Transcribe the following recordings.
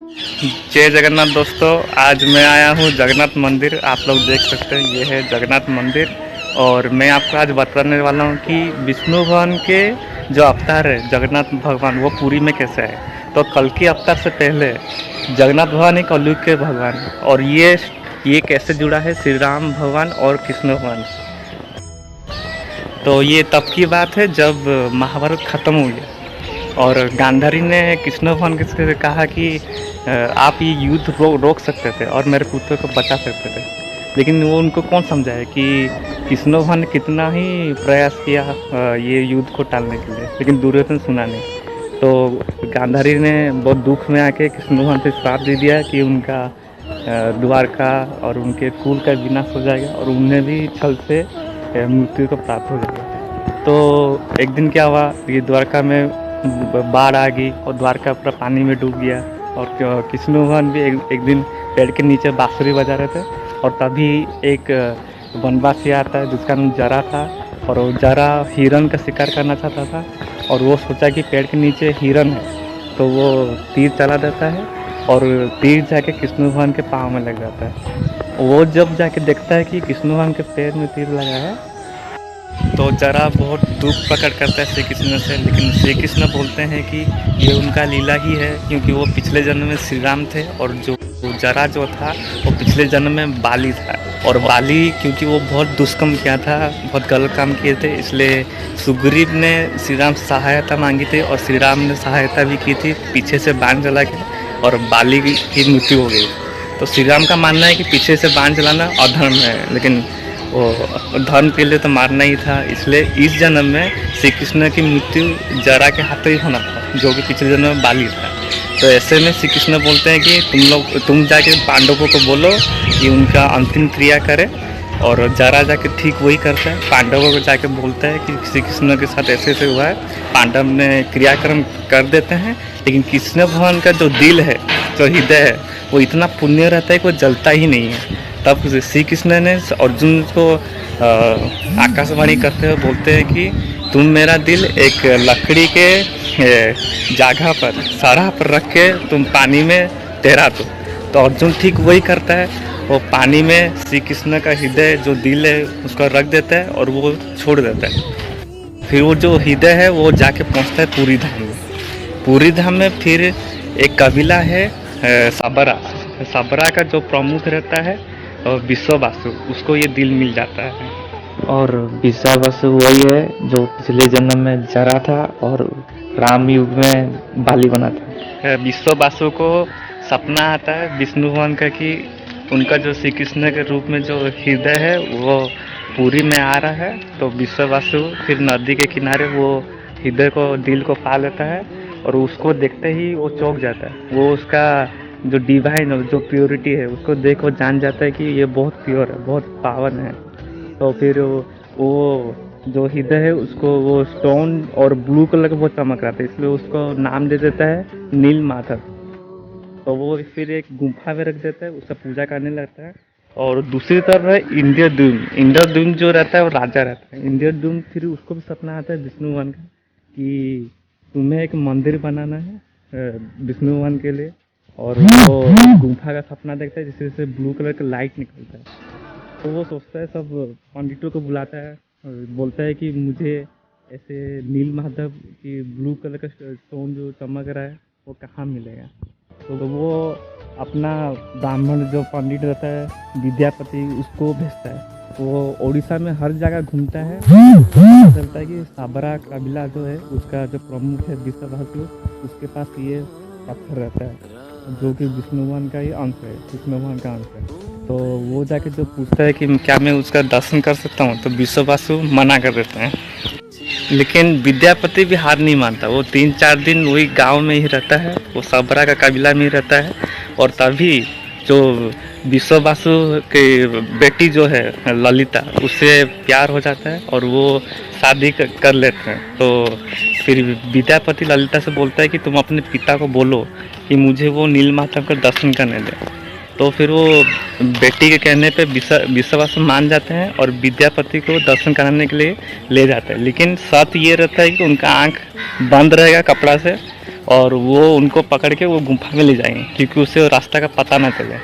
जय जगन्नाथ दोस्तों, आज मैं आया हूँ जगन्नाथ मंदिर। आप लोग देख सकते हैं, ये है जगन्नाथ मंदिर। और मैं आपको आज बताने वाला हूँ कि विष्णु भगवान के जो अवतार है जगन्नाथ भगवान, वो पुरी में कैसे है। तो कल की अवतार से पहले जगन्नाथ भगवान एक कलयुग के भगवान है। और ये कैसे जुड़ा है श्री राम भगवान और कृष्ण भगवान। तो ये तब की बात है जब महाभारत ख़त्म हो गया और गांधारी ने कृष्ण भगवान से कहा कि आप ये युद्ध रोक सकते थे और मेरे पुत्र को बचा सकते थे। लेकिन वो उनको कौन समझाए कि कृष्ण भगवान ने कितना ही प्रयास किया ये युद्ध को टालने के लिए, लेकिन दुर्योधन सुना नहीं। तो गांधारी ने बहुत दुख में आके कृष्ण भगवान से श्राप दे दिया कि उनका द्वारका और उनके कुल का विनाश हो जाएगा और उन्हें भी छल से मृत्यु को प्राप्त हो जाएगा। तो एक दिन क्या हुआ, ये द्वारका में बाढ़ आ गई और द्वारका पूरा पानी में डूब गया। और कृष्ण भगवान भी एक दिन पेड़ के नीचे बांसुरी बजा रहे थे और तभी एक वनवासी आता है जिसका नाम जरा था। और वो जरा हिरन का शिकार करना चाहता था और वो सोचा कि पेड़ के नीचे हिरन है, तो वो तीर चला देता है और तीर जाके कृष्ण भगवान के पाँव में लग जाता है। वो जब जाके देखता है कि कृष्ण भगवान के पैर में तीर लगा है, तो जरा बहुत दुख प्रकट करता है श्री कृष्ण से। लेकिन श्री कृष्ण बोलते हैं कि ये उनका लीला ही है, क्योंकि वो पिछले जन्म में श्री राम थे और जो जरा जो था वो पिछले जन्म में बाली था। और बाली क्योंकि वो बहुत दुष्कर्म किया था, बहुत गलत काम किए थे, इसलिए सुग्रीव ने श्री राम से सहायता मांगी थी और श्री राम ने सहायता भी की थी। पीछे से बाण चला के और बाली की मृत्यु हो गई। तो श्री राम का मानना है कि पीछे से बाण चलाना अधर्म है, लेकिन वो धर्म के लिए तो मारना ही था। इसलिए इस जन्म में श्री कृष्ण की मृत्यु जरा के हाथ ही होना था, जो कि पिछले जन्म में बाली था। तो ऐसे में श्री कृष्ण बोलते हैं कि तुम जाके पांडवों को बोलो कि उनका अंतिम क्रिया करे। और जरा जाके ठीक वही करता है, पांडवों को जाके बोलता है कि श्री कृष्ण के साथ ऐसे ऐसे हुआ है। पांडव ने क्रियाक्रम कर देते हैं, लेकिन कृष्ण भगवान का जो दिल है, जो हृदय है, वो इतना पुण्य रहता है कि वो जलता ही नहीं है। तब श्री कृष्ण ने अर्जुन को आकाशवाणी करते हुए बोलते हैं कि तुम मेरा दिल एक लकड़ी के जगह पर सराह पर रख के तुम पानी में तैरा दो। तो अर्जुन ठीक वही करता है, वो पानी में श्री कृष्ण का हृदय जो दिल है उसको रख देता है और वो छोड़ देता है। फिर वो जो हृदय है वो जाके पहुंचता है पूरी धाम में। पूरी धाम में फिर एक कबीला है सबरा। सबरा का जो प्रमुख रहता है विश्ववासु, उसको ये दिल मिल जाता है। और विश्वावसु वही है जो पिछले जन्म में जरा था और राम युग में बाली बना था। विश्ववासु को सपना आता है विष्णु भगवान का कि उनका जो श्री कृष्ण के रूप में जो हृदय है वो पूरी में आ रहा है। तो विश्ववासु फिर नदी के किनारे वो हृदय को, दिल को पा लेता है और उसको देखते ही वो चौंक जाता है। वो उसका जो डिवाइन, जो प्योरिटी है, उसको देख वो जान जाता है कि ये बहुत प्योर है, बहुत पावन है। तो फिर वो जो हृदय है उसको वो स्टोन और ब्लू कलर का बहुत चमक रहा था, इसलिए उसको नाम दे देता है नील माधव। तो वो फिर एक गुफा में रख देता है, उसका पूजा करने लगता है। और दूसरी तरफ है इंद्रद्युम्न। इंद्रद्युम्न जो रहता है वो राजा रहता है। इंद्रद्युम्न फिर उसको भी सपना आता है विष्णु भगवान का कि तुम्हें एक मंदिर बनाना है विष्णु भगवान के लिए। और वो गुफा का सपना देखता है जिससे से ब्लू कलर का लाइट निकलता है। तो वो सोचता है, सब पंडितों को बुलाता है और बोलता है कि मुझे ऐसे नील माधव की ब्लू कलर का स्टोन जो चमक रहा है वो कहाँ मिलेगा। तो वो अपना ब्राह्मण जो पंडित रहता है विद्यापति, उसको भेजता है। वो उड़ीसा में हर जगह घूमता है, चलता है कि सबरा कबीला जो है उसका जो प्रमुख है विश्ववासु, उसके पास ये पत्थर रहता है जो कि विष्णु भगवान का ही अंश है, कृष्ण भगवान का अंश है। तो वो जाके जो पूछता है कि क्या मैं उसका दर्शन कर सकता हूँ, तो विश्ववासु मना कर देते हैं। लेकिन विद्यापति भी हार नहीं मानता। वो 3-4 दिन वही गांव में ही रहता है, वो सबरा का कबीला में ही रहता है। और तभी जो विश्ववासु के बेटी जो है ललिता, उससे प्यार हो जाता है और वो शादी कर लेते हैं। तो फिर विद्यापति ललिता से बोलता है कि तुम अपने पिता को बोलो कि मुझे वो नीलमाधव का दर्शन करने दे। तो फिर वो बेटी के कहने पे विश्ववासु मान जाते हैं और विद्यापति को दर्शन कराने के लिए ले जाते हैं। लेकिन साथ ये रहता है कि उनका आँख बंद रहेगा कपड़ा से और वो उनको पकड़ के वो गुफा में ले जाएंगे, क्योंकि उसे रास्ता का पता ना चले।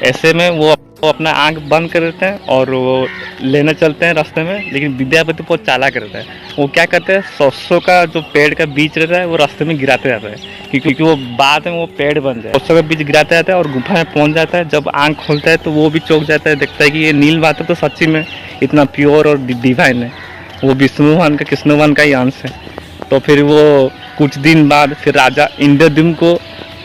ऐसे में वो अपना आंख बंद कर देते हैं और वो लेने चलते हैं रास्ते में। लेकिन विद्यापति बहुत चालाक रहता है, वो क्या करते हैं, सरसों का जो पेड़ का बीज रहता है वो रास्ते में गिराते जाता है, क्योंकि वो बाद में वो पेड़ बन जाए। सरसों का बीज गिराते जाता है और गुफा में पहुंच जाता है। जब आंख खोलता है तो वो भी चौंक जाता है, देखता है कि ये नीलमाधव तो सच्ची में इतना प्योर और डिवाइन है, वो विष्णु भगवान का, कृष्ण भगवान का ही अंश है। तो फिर वो कुछ दिन बाद फिर राजा इंद्रद्युम्न को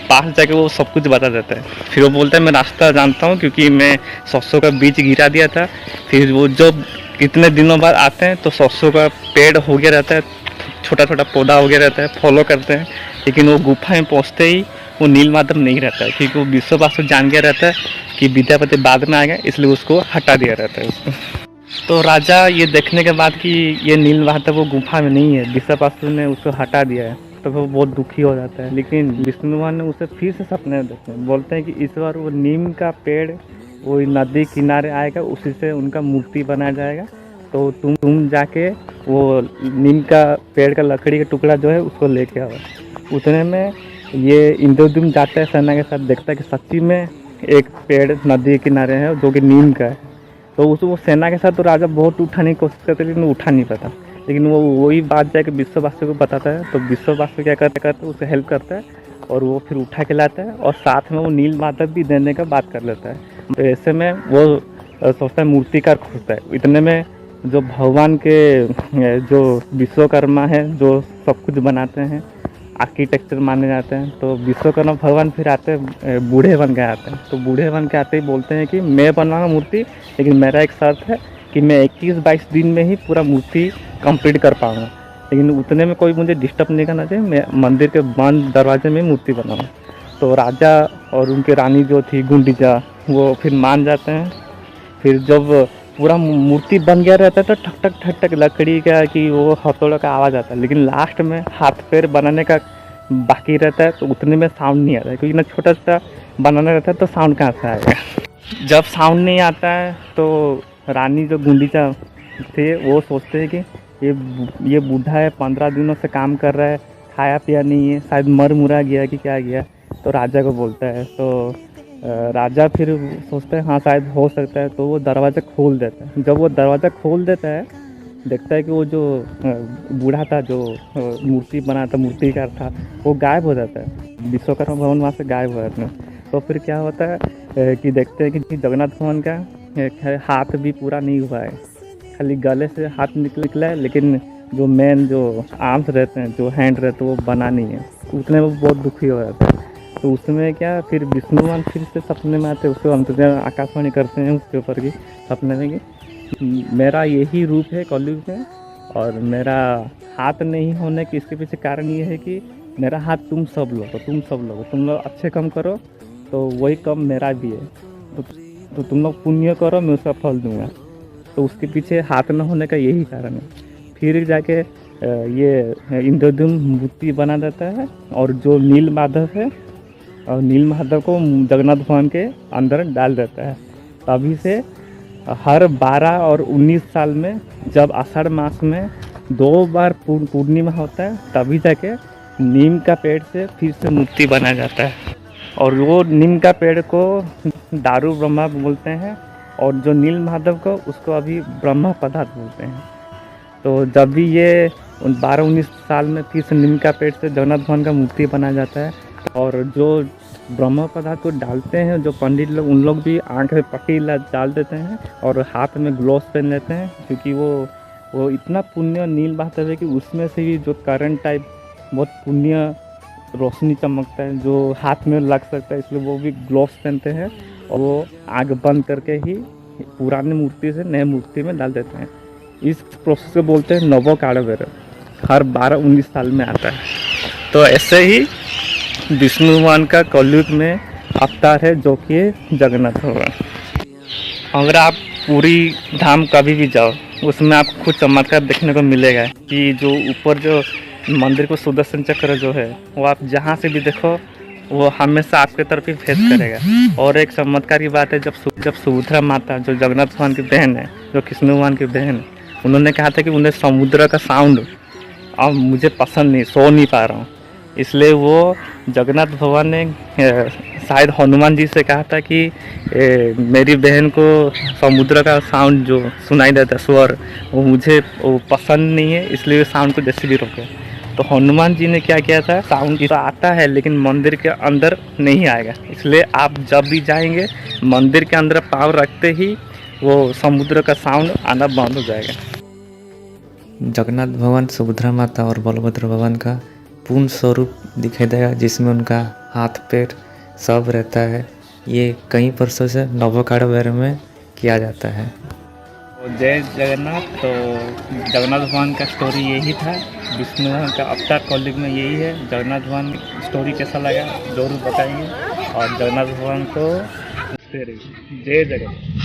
पास जाके वो सब कुछ बता देता है। फिर वो बोलता है मैं रास्ता जानता हूँ, क्योंकि मैं सरसों का बीज गिरा दिया था। फिर वो जब कितने दिनों बाद आते हैं तो सरसों का पेड़ हो गया रहता है, छोटा छोटा पौधा हो गया रहता है, फॉलो करते हैं। लेकिन वो गुफा में पहुँचते ही वो नीलमाधव नहीं रहता है, क्योंकि वो विश्ववासु जान गया रहता है कि विद्यापति बाद में आएगा, इसलिए उसको हटा दिया रहता है उसको। तो राजा ये देखने के बाद कि ये नीलमाधव वो गुफा में नहीं है, विश्ववासु ने उसको हटा दिया है, तो वो बहुत दुखी हो जाता है। लेकिन विष्णु भगवान ने उसे फिर से सपने में देखते हैं, बोलते हैं कि इस बार वो नीम का पेड़ वो नदी किनारे आएगा, उसी से उनका मूर्ति बनाया जाएगा। तो तुम जाके वो नीम का पेड़ का लकड़ी का टुकड़ा जो है उसको लेके आओ। उतने में ये इंद्रद्युम्न जाता है सेना के साथ, देखता है कि सच्ची में एक पेड़ नदी के किनारे है जो कि नीम का है। तो वो सेना के साथ तो राजा बहुत उठाने की कोशिश करते, लेकिन उठा नहीं पाता। लेकिन वो वही बात जाके विश्ववासु को बताता है, तो विश्ववासु क्या करता है, उसे हेल्प करता है और वो फिर उठा के लाता है, और साथ में वो नीलमाधव भी देने का बात कर लेता है। तो ऐसे में वो सोचता है मूर्तिकार खोजता है। इतने में जो भगवान के जो विश्वकर्मा है, जो सब कुछ बनाते हैं, आर्किटेक्चर माने जाते हैं, तो विश्वकर्मा भगवान फिर आते हैं, बूढ़े बन के आते हैं। तो बूढ़े बन के आते ही बोलते हैं कि मैं बनाऊंगा मूर्ति, लेकिन मेरा एक शर्त है कि मैं 21-22 दिन में ही पूरा मूर्ति कंप्लीट कर पाऊंगा, लेकिन उतने में कोई मुझे डिस्टर्ब नहीं करना चाहिए, मैं मंदिर के बंद दरवाजे में मूर्ति बनाऊंगा। तो राजा और उनके रानी जो थी गुंडीचा, वो फिर मान जाते हैं। फिर जब पूरा मूर्ति बन गया रहता है तो ठक ठक ठक ठक लकड़ी का कि वो हथौड़ा का आवाज़ आता है, लेकिन लास्ट में हाथ पैर बनाने का बाकी रहता है, तो उतने में साउंड नहीं आता है, क्योंकि ना छोटा सा बनाना रहता है तो साउंड कहाँ से आएगा। जब साउंड नहीं आता है तो रानी जो गुंडीचा थे वो सोचते हैं कि ये बूढ़ा है, 15 दिनों से काम कर रहा है, खाया पिया नहीं है, शायद मर मुरा गया कि क्या गया। तो राजा को बोलता है, तो राजा फिर सोचता है हाँ शायद हो सकता है, तो वो दरवाज़ा खोल देता है। जब वो दरवाज़ा खोल देता है, देखता है कि वो जो बूढ़ा था, जो मूर्ति बना था, मूर्तिकार था, वो गायब हो जाता है। विश्वकर्मा भवन वहाँ से गायब हो जाता है। तो फिर क्या होता है कि देखते हैं कि जगन्नाथ भगवान का हाथ भी पूरा नहीं हुआ है, खाली गले से हाथ निकला है, लेकिन जो मेन जो आर्म्स रहते हैं, जो हैंड रहते हैं, वो बना नहीं है। उतने में बहुत दुखी हो जाता है। तो उसमें क्या फिर विष्णु भगवान फिर से सपने में आते हैं, उसको अंतर्यामी आकाशवाणी करते हैं उसके ऊपर की सपने में कि मेरा यही रूप है कलयुग में, और मेरा हाथ नहीं होने की इसके पीछे कारण ये है कि मेरा हाथ तुम सब लोग अच्छे काम करो तो वही कम मेरा भी है, तो तुम लोग पुण्य करो, मैं उसका फल दूंगा। तो उसके पीछे हाथ न होने का यही कारण है। फिर जाके ये इंद्रद्युम्न मूर्ति बना देता है, और जो नीलमाधव है, और नीलमाधव को जगन्नाथ भगवान के अंदर डाल देता है। तभी से हर 12 और 19 साल में जब आषाढ़ मास में 2 बार पूर्णिमा होता है, तभी जाके नीम का पेड़ से फिर से मूर्ति बनाया जाता है। और वो नीम का पेड़ को दारू ब्रह्मा बोलते हैं, और जो नीलमाधव को उसको अभी ब्रह्म पदार्थ बोलते हैं। तो जब भी ये 12-19 साल में फिर से नीम का पेड़ से जगन्नाथ भगवान का मूर्ति बनाया जाता है, और जो ब्रह्म पदार्थ को डालते हैं जो पंडित लोग, उन लोग भी आँख में पट्टी डाल देते हैं और हाथ में ग्लोव्स पहन लेते हैं, क्योंकि वो इतना पुण्य नीलमाधव है कि उसमें से भी जो करंट टाइप बहुत पुण्य रोशनी चमकता है जो हाथ में लग सकता है, इसलिए वो भी ग्लोव्स पहनते हैं, और वो आग बंद करके ही पुरानी मूर्ति से नए मूर्ति में डाल देते हैं। इस प्रोसेस को बोलते हैं नवो काड़वेर, हर 12-19 साल में आता है। तो ऐसे ही विष्णु भगवान का कलयुग में अवतार है, जो कि जगन्नाथ भगवान। अगर आप पूरी धाम कभी भी जाओ, उसमें आपको कुछ चमत्कार देखने को मिलेगा कि जो ऊपर जो मंदिर को सुदर्शन चक्र जो है, वो आप जहाँ से भी देखो वो हमेशा आपके तरफ ही फेस करेगा। और एक चमत्कार की बात है, जब सुभद्रा माता जो जगन्नाथ भगवान की बहन है, जो कृष्ण भगवान की बहन है, उन्होंने कहा था कि उन्हें समुद्र का साउंड अब मुझे पसंद नहीं, सो नहीं पा रहा हूँ, इसलिए वो जगन्नाथ भगवान ने शायद हनुमान जी से कहा था कि मेरी बहन को समुद्र का साउंड जो सुनाई देता है स्वर, वो पसंद नहीं है, इसलिए साउंड को जैसे भी रोके। तो हनुमान जी ने क्या किया था, साउंड तो आता है लेकिन मंदिर के अंदर नहीं आएगा, इसलिए आप जब भी जाएंगे मंदिर के अंदर पाँव रखते ही वो समुद्र का साउंड आना बंद हो जाएगा। जगन्नाथ भगवान, सुभद्रा माता और बलभद्र भगवान का पूर्ण स्वरूप दिखाई देगा, जिसमें उनका हाथ पैर सब रहता है। ये कई वर्षों से नवकाड़वेर में किया जाता है। जय जगन्नाथ। तो जगन्नाथ भगवान का स्टोरी यही था, विष्णु भगवान का अवतार कलयुग में यही है। जगन्नाथ भगवान स्टोरी कैसा लगा जरूर बताएंगे, और जगन्नाथ भगवान को जय जगन्नाथ।